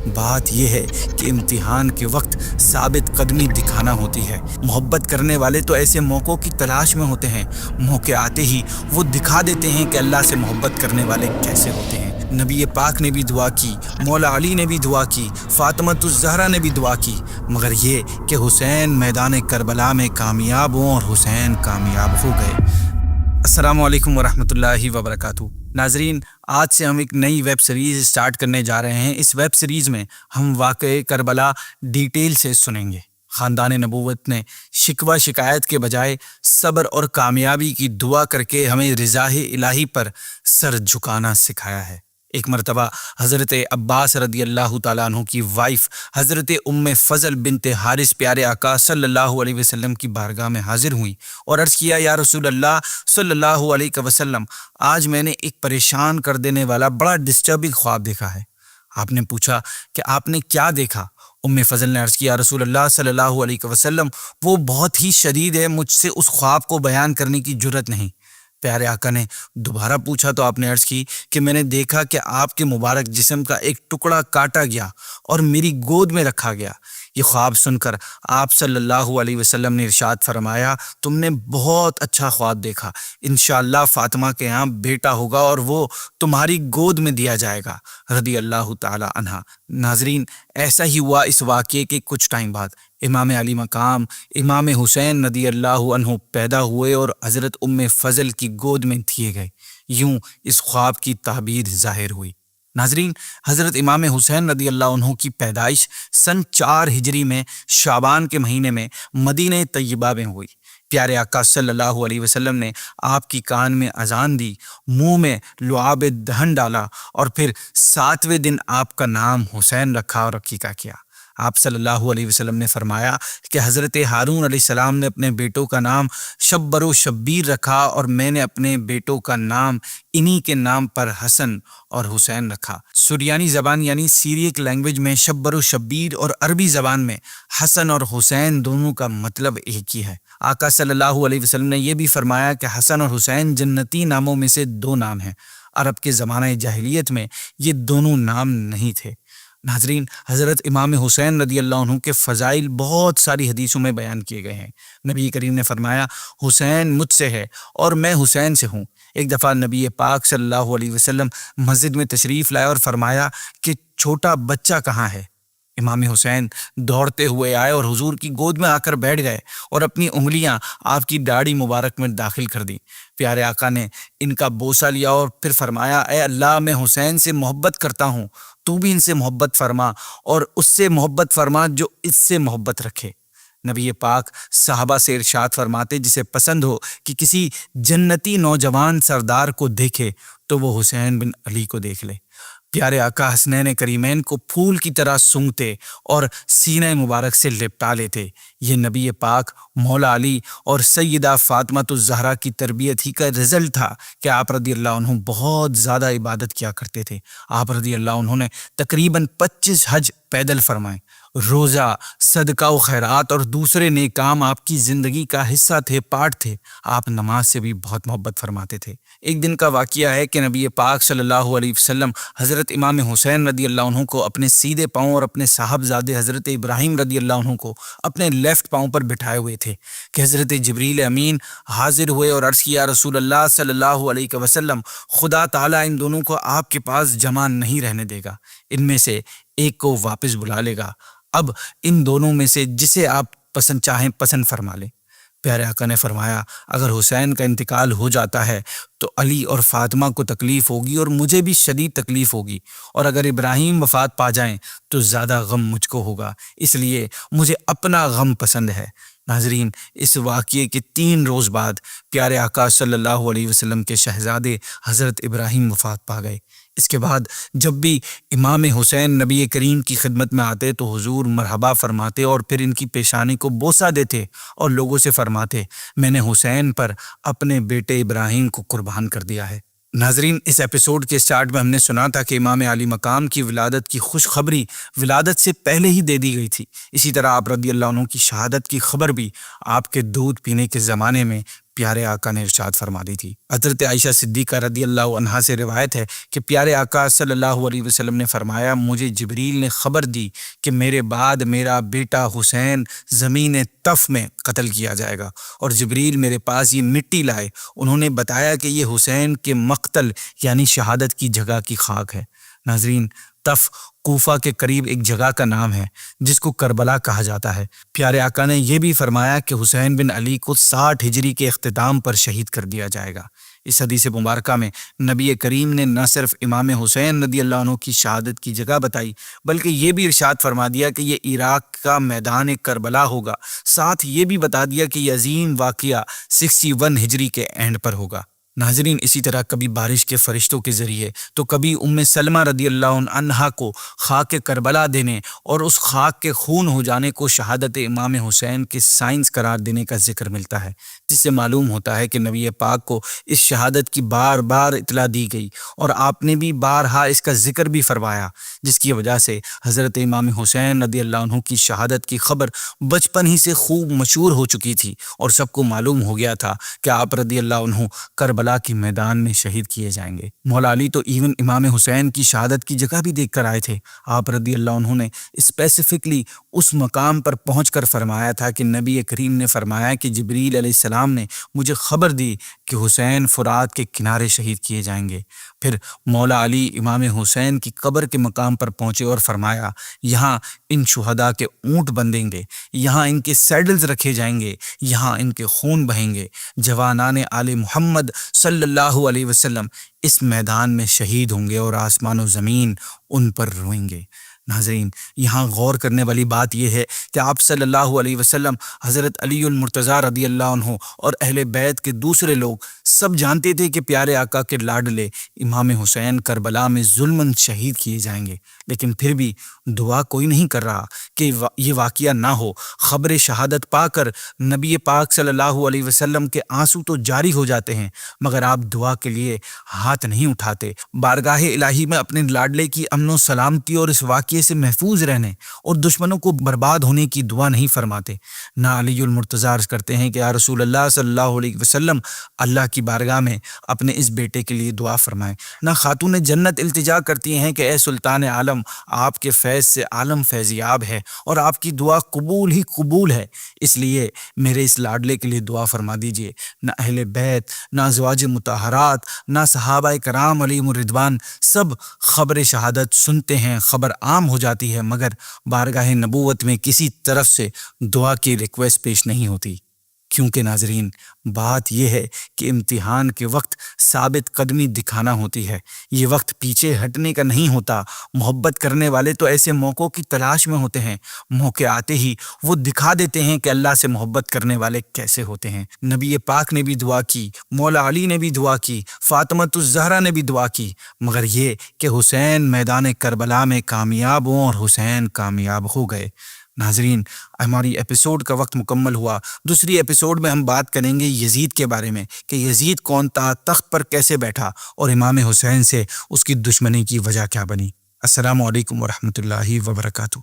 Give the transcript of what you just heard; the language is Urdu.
بات یہ ہے کہ امتحان کے وقت ثابت قدمی دکھانا ہوتی ہے۔ محبت کرنے والے تو ایسے موقعوں کی تلاش میں ہوتے ہیں، موقع آتے ہی وہ دکھا دیتے ہیں کہ اللہ سے محبت کرنے والے کیسے ہوتے ہیں۔ نبی پاک نے بھی دعا کی، مولا علی نے بھی دعا کی، فاطمۃ الزہرا نے بھی دعا کی، مگر یہ کہ حسین میدان کربلا میں کامیاب ہوں، اور حسین کامیاب ہو گئے۔ السلام علیکم ورحمۃ اللہ وبرکاتہ۔ ناظرین، آج سے ہم ایک نئی ویب سیریز سٹارٹ کرنے جا رہے ہیں۔ اس ویب سیریز میں ہم واقعے کربلا ڈیٹیل سے سنیں گے۔ خاندان نبوت نے شکوہ شکایت کے بجائے صبر اور کامیابی کی دعا کر کے ہمیں رضا الہی پر سر جھکانا سکھایا ہے۔ ایک مرتبہ حضرت عباس رضی اللہ تعالیٰ عنہ کی وائف حضرت ام فضل بنت حارث پیارے آقا صلی اللہ علیہ وسلم کی بارگاہ میں حاضر ہوئیں اور عرض کیا، یا رسول اللہ صلی اللہ علیہ وسلم، آج میں نے ایک پریشان کر دینے والا بڑا ڈسٹربنگ خواب دیکھا ہے۔ آپ نے پوچھا کہ آپ نے کیا دیکھا؟ ام فضل نے عرض کیا، رسول اللہ صلی اللہ علیہ وسلم، وہ بہت ہی شدید ہے، مجھ سے اس خواب کو بیان کرنے کی جرت نہیں۔ پیارے آقا نے دوبارہ پوچھا تو آپ نے عرض کی کہ میں نے دیکھا کہ آپ کے مبارک جسم کا ایک ٹکڑا کاٹا گیا اور میری گود میں رکھا گیا۔ یہ خواب سن کر آپ صلی اللہ علیہ وسلم نے ارشاد فرمایا، تم نے بہت اچھا خواب دیکھا، انشاءاللہ فاطمہ کے یہاں بیٹا ہوگا اور وہ تمہاری گود میں دیا جائے گا، رضی اللہ تعالی عنہ۔ ناظرین، ایسا ہی ہوا۔ اس واقعے کے کچھ ٹائم بعد امام علی مقام امام حسین رضی اللہ عنہ پیدا ہوئے اور حضرت ام فضل کی گود میں دیے گئے۔ یوں اس خواب کی تعبیر ظاہر ہوئی۔ ناظرین، حضرت امام حسین رضی اللہ عنہ کی پیدائش سن 4 ہجری میں شعبان کے مہینے میں مدینہ طیبہ میں ہوئی۔ پیارے آقا صلی اللہ علیہ وسلم نے آپ کی کان میں اذان دی، منہ میں لعاب دہن ڈالا اور پھر 7ویں دن آپ کا نام حسین رکھا اور عقیقہ کیا۔ آپ صلی اللہ علیہ وسلم نے فرمایا کہ حضرت ہارون علیہ السلام نے اپنے بیٹوں کا نام شبر و شبیر رکھا اور میں نے اپنے بیٹوں کا نام انہی کے نام پر حسن اور حسین رکھا۔ سریانی زبان یعنی سیریک لینگویج میں شبر و شبیر اور عربی زبان میں حسن اور حسین دونوں کا مطلب ایک ہی ہے۔ آقا صلی اللہ علیہ وسلم نے یہ بھی فرمایا کہ حسن اور حسین جنتی ناموں میں سے 2 نام ہیں۔ عرب کے زمانہ جاہلیت میں یہ دونوں نام نہیں تھے۔ ناظرین، حضرت امام حسین رضی اللہ عنہ کے فضائل بہت ساری حدیثوں میں بیان کیے گئے ہیں۔ نبی کریم نے فرمایا، حسین مجھ سے ہے اور میں حسین سے ہوں۔ ایک دفعہ نبی پاک صلی اللہ علیہ وسلم مسجد میں تشریف لائے اور فرمایا کہ چھوٹا بچہ کہاں ہے؟ امام حسین دوڑتے ہوئے آئے اور حضور کی گود میں آ کر بیٹھ گئے اور اپنی انگلیاں آپ کی داڑھی مبارک میں داخل کر دی۔ پیارے آقا نے ان کا بوسہ لیا اور پھر فرمایا، اے اللہ، میں حسین سے محبت کرتا ہوں، تو بھی ان سے محبت فرما اور اس سے محبت فرما جو اس سے محبت رکھے۔ نبی پاک صحابہ سے ارشاد فرماتے، جسے پسند ہو کہ کسی جنتی نوجوان سردار کو دیکھے تو وہ حسین بن علی کو دیکھ لے۔ پیارے آقا حسنین کریمین کو پھول کی طرح سونگھتے اور سینہ مبارک سے لپٹا لیتے۔ یہ نبی پاک، مولا علی اور سیدہ فاطمۃ الزہرا کی تربیت ہی کا رزلٹ تھا کہ آپ رضی اللہ عنہ بہت زیادہ عبادت کیا کرتے تھے۔ آپ رضی اللہ عنہ نے تقریباً 25 حج پیدل فرمائے۔ روزہ، صدقہ و خیرات اور دوسرے نیک کام آپ کی زندگی کا حصہ تھے، پارٹ تھے۔ آپ نماز سے بھی بہت محبت فرماتے تھے۔ ایک دن کا واقعہ ہے کہ نبی پاک صلی اللہ علیہ وسلم حضرت امام حسین رضی اللہ عنہ کو اپنے سیدھے پاؤں اور اپنے صاحبزادے حضرت ابراہیم رضی اللہ عنہ کو اپنے لیفٹ پاؤں پر بٹھائے ہوئے تھے کہ حضرت جبریل امین حاضر ہوئے اور عرض کیا، رسول اللہ صلی اللہ علیہ وسلم، خدا تعالیٰ ان دونوں کو آپ کے پاس جمع نہیں رہنے دے گا، ان میں سے ایک کو واپس بلا لے گا۔ اب ان دونوں میں سے جسے آپ پسند چاہیں پسند فرما لیں۔ پیارے آقا نے فرمایا، اگر حسین کا انتقال ہو جاتا ہے تو علی اور فاطمہ کو تکلیف ہوگی اور مجھے بھی شدید تکلیف ہوگی، اور اگر ابراہیم وفات پا جائیں تو زیادہ غم مجھ کو ہوگا، اس لیے مجھے اپنا غم پسند ہے۔ ناظرین، اس واقعے کے 3 روز بعد پیارے آقا صلی اللہ علیہ وسلم کے شہزادے حضرت ابراہیم وفات پا گئے۔ اس کے بعد جب بھی امام حسین نبی کریم کی خدمت میں آتے تو حضور مرحبا فرماتے اور پھر ان کی پیشانی کو بوسہ دیتے اور لوگوں سے فرماتے، میں نے حسین پر اپنے بیٹے ابراہیم کو قربان کر دیا ہے۔ ناظرین، اس ایپیسوڈ کے سٹارٹ میں ہم نے سنا تھا کہ امام علی مقام کی ولادت کی خوشخبری ولادت سے پہلے ہی دے دی گئی تھی۔ اسی طرح آپ رضی اللہ عنہ کی شہادت کی خبر بھی آپ کے دودھ پینے کے زمانے میں پیارے آقا نے ارشاد فرما دی تھی۔ حضرت عائشہ صدیقہ رضی اللہ عنہا سے روایت ہے کہ پیارے آقا صلی اللہ علیہ وسلم نے فرمایا، مجھے جبریل نے خبر دی کہ میرے بعد میرا بیٹا حسین زمین طف میں قتل کیا جائے گا، اور جبریل میرے پاس یہ مٹی لائے۔ انہوں نے بتایا کہ یہ حسین کے مقتل یعنی شہادت کی جگہ کی خاک ہے۔ ناظرین، طف کوفہ کے قریب ایک جگہ کا نام ہے جس کو کربلا کہا جاتا ہے۔ پیارے آقا نے یہ بھی فرمایا کہ حسین بن علی کو 60 ہجری کے اختتام پر شہید کر دیا جائے گا۔ اس حدیث مبارکہ میں نبی کریم نے نہ صرف امام حسین رضی اللہ عنہ کی شہادت کی جگہ بتائی، بلکہ یہ بھی ارشاد فرما دیا کہ یہ عراق کا میدان کربلا ہوگا۔ ساتھ یہ بھی بتا دیا کہ یہ عظیم واقعہ 61 ہجری کے اینڈ پر ہوگا۔ ناظرین، اسی طرح کبھی بارش کے فرشتوں کے ذریعے تو کبھی ام سلمہ رضی اللہ عنہا کو خاک کربلا دینے اور اس خاک کے خون ہو جانے کو شہادت امام حسین کے سائنس قرار دینے کا ذکر ملتا ہے، جس سے معلوم ہوتا ہے کہ نبی پاک کو اس شہادت کی بار بار اطلاع دی گئی اور آپ نے بھی بارہا اس کا ذکر بھی فرمایا، جس کی وجہ سے حضرت امام حسین رضی اللہ عنہ کی شہادت کی خبر بچپن ہی سے خوب مشہور ہو چکی تھی اور سب کو معلوم ہو گیا تھا کہ آپ رضی اللہ عنہ کربلا کے میدان میں شہید کیے جائیں گے۔ مولا علی تو ایون امام حسین کی شہادت کی جگہ بھی دیکھ کر آئے تھے۔ آپ رضی اللہ عنہ نے اسپیسیفکلی اس مقام پر پہنچ کر فرمایا تھا کہ نبی کریم نے فرمایا کہ جبریل علیہ السلام نے مجھے خبر دی کہ حسین فرات کے کنارے شہید کیے جائیں گے۔ پھر مولا علی امام حسین کی قبر کے مقام پر پہنچے اور فرمایا، یہاں ان شہداء کے اونٹ بندھیں گے، یہاں ان کے سیڈلز رکھے جائیں گے، یہاں ان کے خون بہیں گے۔ جوانان آل محمد صلی اللہ علیہ وسلم اس میدان میں شہید ہوں گے اور آسمان و زمین ان پر روئیں گے۔ ناظرین، یہاں غور کرنے والی بات یہ ہے کہ آپ صلی اللہ علیہ وسلم، حضرت علی المرتضیٰ رضی اللہ عنہ اور اہل بیت کے دوسرے لوگ سب جانتے تھے کہ پیارے آقا کے لاڈلے امام حسین کربلا میں ظلماً شہید کیے جائیں گے، لیکن پھر بھی دعا کوئی نہیں کر رہا کہ یہ واقعہ نہ ہو۔ خبر شہادت پا کر نبی پاک صلی اللہ علیہ وسلم کے آنسو تو جاری ہو جاتے ہیں، مگر آپ دعا کے لیے ہاتھ نہیں اٹھاتے، بارگاہ الہی میں اپنے لاڈلے کی امن و سلامتی اور اس واقعے سے محفوظ رہنے اور دشمنوں کو برباد ہونے کی دعا نہیں فرماتے۔ نہ علی المرتضیٰ عرض کرتے ہیں کہ یا رسول اللہ صلی اللہ علیہ وسلم، اللہ کی بارگاہ میں اپنے اس بیٹے کے لیے دعا فرمائیں۔ نہ خاتون جنت التجا کرتی ہیں کہ اے سلطان عالم، آپ کے فیض سے عالم فیضیاب ہے اور آپ کی دعا قبول ہی قبول ہے، اس لیے میرے اس لاڈلے کے لیے دعا فرما دیجئے۔ نہ اہل بیت، نہ ازواج مطہرات، نہ صحابہ کرام علیہم الرضوان سب خبر شہادت سنتے ہیں، خبر عام ہو جاتی ہے، مگر بارگاہ نبوت میں کسی طرف سے دعا کی ریکویسٹ پیش نہیں ہوتی۔ کیونکہ ناظرین، بات یہ ہے کہ امتحان کے وقت ثابت قدمی دکھانا ہوتی ہے، یہ وقت پیچھے ہٹنے کا نہیں ہوتا۔ محبت کرنے والے تو ایسے موقعوں کی تلاش میں ہوتے ہیں، موقع آتے ہی وہ دکھا دیتے ہیں کہ اللہ سے محبت کرنے والے کیسے ہوتے ہیں۔ نبی پاک نے بھی دعا کی، مولا علی نے بھی دعا کی، فاطمۃ الزہرا نے بھی دعا کی، مگر یہ کہ حسین میدان کربلا میں کامیاب ہوں اور حسین کامیاب ہو گئے۔ ناظرین، ہماری ایپیسوڈ کا وقت مکمل ہوا۔ دوسری ایپیسوڈ میں ہم بات کریں گے یزید کے بارے میں کہ یزید کون تھا، تخت پر کیسے بیٹھا اور امام حسین سے اس کی دشمنی کی وجہ کیا بنی۔ السلام علیکم ورحمۃ اللہ وبرکاتہ۔